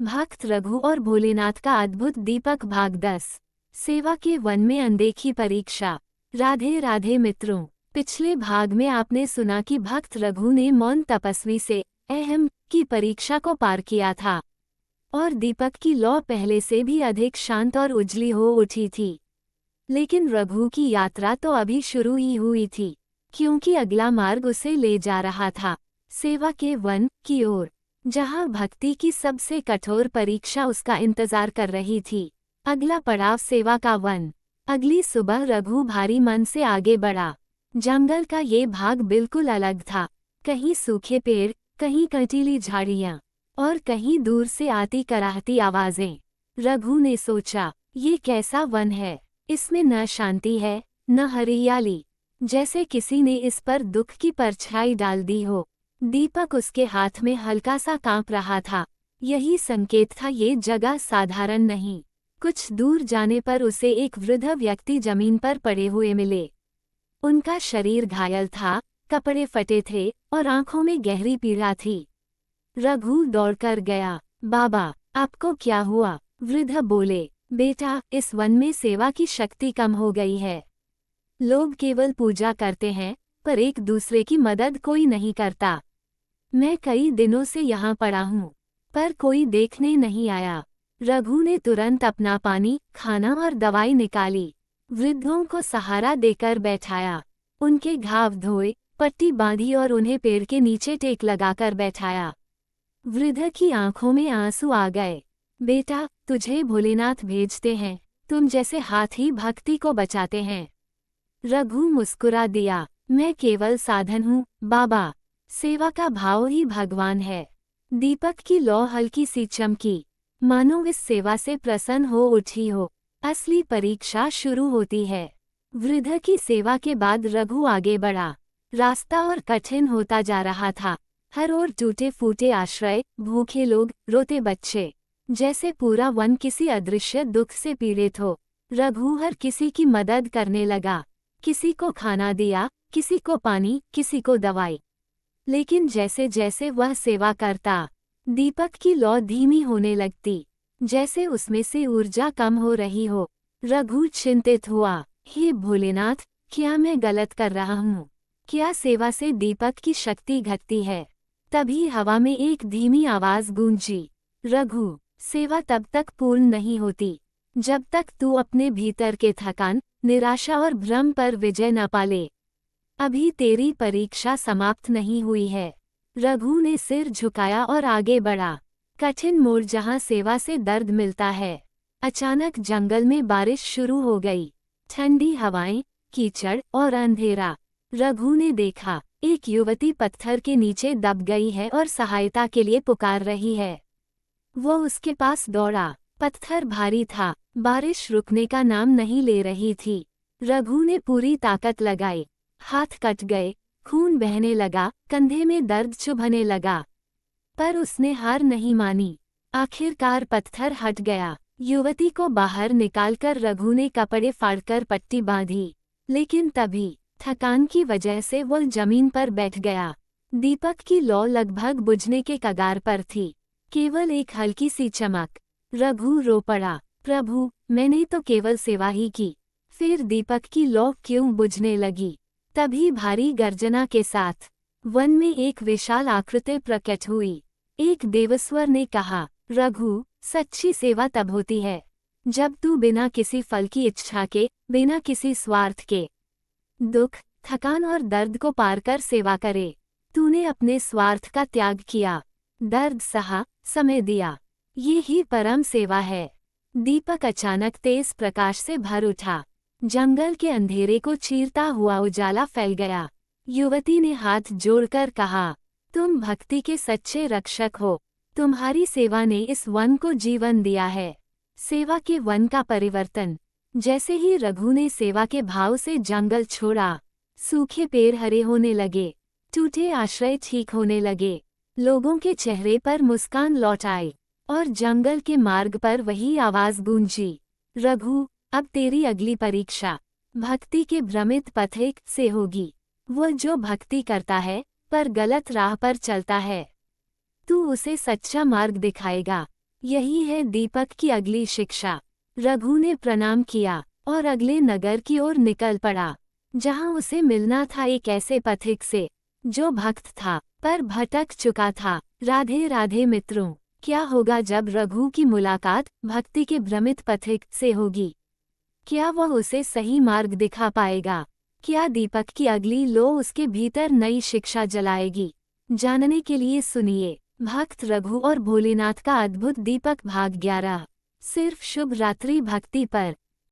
भक्त रघु और भोलेनाथ का अद्भुत दीपक भाग 10। सेवा के वन में अनदेखी परीक्षा। राधे राधे मित्रों, पिछले भाग में आपने सुना कि भक्त रघु ने मौन तपस्वी से अहम की परीक्षा को पार किया था और दीपक की लौ पहले से भी अधिक शांत और उजली हो उठी थी। लेकिन रघु की यात्रा तो अभी शुरू ही हुई थी, क्योंकि अगला मार्ग उसे ले जा रहा था सेवा के वन की ओर, जहां भक्ति की सबसे कठोर परीक्षा उसका इंतजार कर रही थी। अगला पड़ाव सेवा का वन। अगली सुबह रघु भारी मन से आगे बढ़ा। जंगल का ये भाग बिल्कुल अलग था। कहीं सूखे पेड़, कहीं कंटीली झाड़ियां और कहीं दूर से आती कराहती आवाजें। रघु ने सोचा, ये कैसा वन है? इसमें न शांति है न हरियाली, जैसे किसी ने इस पर दुख की परछाई डाल दी हो। दीपक उसके हाथ में हल्का सा कांप रहा था। यही संकेत था ये जगह साधारण नहीं। कुछ दूर जाने पर उसे एक वृद्ध व्यक्ति जमीन पर पड़े हुए मिले। उनका शरीर घायल था, कपड़े फटे थे और आंखों में गहरी पीड़ा थी। रघु दौड़कर गया। बाबा, आपको क्या हुआ? वृद्ध बोले। बेटा, इस वन में सेवा की शक्ति कम हो गई है। लोग केवल पूजा करते हैं, पर एक दूसरे की मदद कोई नहीं करता। मैं कई दिनों से यहाँ पड़ा हूँ, पर कोई देखने नहीं आया। रघु ने तुरंत अपना पानी, खाना और दवाई निकाली। वृद्धों को सहारा देकर बैठाया, उनके घाव धोए, पट्टी बांधी और उन्हें पेड़ के नीचे टेक लगाकर बैठाया। वृद्ध की आंखों में आंसू आ गए। बेटा, तुझे भोलेनाथ भेजते हैं, तुम जैसे हाथी भक्ति को बचाते हैं। रघु मुस्कुरा दिया। मैं केवल साधन हूँ बाबा, सेवा का भाव ही भगवान है। दीपक की लौ हल्की सी चमकी, मानो इस सेवा से प्रसन्न हो उठी हो। असली परीक्षा शुरू होती है। वृद्ध की सेवा के बाद रघु आगे बढ़ा। रास्ता और कठिन होता जा रहा था। हर ओर टूटे फूटे आश्रय, भूखे लोग, रोते बच्चे, जैसे पूरा वन किसी अदृश्य दुख से पीड़ित हो। रघु हर किसी की मदद करने लगा। किसी को खाना दिया, किसी को पानी, किसी को दवाई। लेकिन जैसे जैसे वह सेवा करता, दीपक की लौ धीमी होने लगती, जैसे उसमें से ऊर्जा कम हो रही हो। रघु चिंतित हुआ। हे भोलेनाथ, क्या मैं गलत कर रहा हूँ? क्या सेवा से दीपक की शक्ति घटती है? तभी हवा में एक धीमी आवाज गूंजी। रघु, सेवा तब तक पूर्ण नहीं होती जब तक तू अपने भीतर के थकान, निराशा और भ्रम पर विजय न पाले। अभी तेरी परीक्षा समाप्त नहीं हुई है। रघु ने सिर झुकाया और आगे बढ़ा। कठिन मोड़ जहां सेवा से दर्द मिलता है। अचानक जंगल में बारिश शुरू हो गई। ठंडी हवाएं, कीचड़ और अंधेरा। रघु ने देखा, एक युवती पत्थर के नीचे दब गई है और सहायता के लिए पुकार रही है। वो उसके पास दौड़ा। पत्थर भारी था, बारिश रुकने का नाम नहीं ले रही थी। रघु ने पूरी ताकत लगाई। हाथ कट गए, खून बहने लगा, कंधे में दर्द चुभने लगा, पर उसने हार नहीं मानी। आखिरकार पत्थर हट गया। युवती को बाहर निकालकर रघु ने कपड़े फाड़कर पट्टी बांधी, लेकिन तभी थकान की वजह से वो जमीन पर बैठ गया। दीपक की लौ लगभग बुझने के कगार पर थी, केवल एक हल्की सी चमक। रघु रो पड़ा। प्रभु, मैंने तो केवल सेवा ही की, फिर दीपक की लौ क्यों बुझने लगी? तभी भारी गर्जना के साथ वन में एक विशाल आकृति प्रकट हुई। एक देवस्वर ने कहा, रघु, सच्ची सेवा तब होती है जब तू बिना किसी फल की इच्छा के, बिना किसी स्वार्थ के, दुख, थकान और दर्द को पार कर सेवा करे। तूने अपने स्वार्थ का त्याग किया, दर्द सहा, समय दिया। ये ही परम सेवा है। दीपक अचानक तेज प्रकाश से भर उठा। जंगल के अंधेरे को चीरता हुआ उजाला फैल गया। युवती ने हाथ जोड़कर कहा, तुम भक्ति के सच्चे रक्षक हो। तुम्हारी सेवा ने इस वन को जीवन दिया है। सेवा के वन का परिवर्तन। जैसे ही रघु ने सेवा के भाव से जंगल छोड़ा, सूखे पेड़ हरे होने लगे, टूटे आश्रय ठीक होने लगे, लोगों के चेहरे पर मुस्कान लौट आई और जंगल के मार्ग पर वही आवाज गूंजी, रघु, अब तेरी अगली परीक्षा भक्ति के भ्रमित पथिक से होगी। वो जो भक्ति करता है पर गलत राह पर चलता है, तू उसे सच्चा मार्ग दिखाएगा। यही है दीपक की अगली शिक्षा। रघु ने प्रणाम किया और अगले नगर की ओर निकल पड़ा, जहां उसे मिलना था एक ऐसे पथिक से जो भक्त था पर भटक चुका था। राधे राधे मित्रों, क्या होगा जब रघु की मुलाकात भक्ति के भ्रमित पथिक से होगी? क्या वह उसे सही मार्ग दिखा पाएगा? क्या दीपक की अगली लो उसके भीतर नई शिक्षा जलाएगी? जानने के लिए सुनिए भक्त रघु और भोलेनाथ का अद्भुत दीपक भाग 11। सिर्फ शुभ रात्रि भक्ति पर।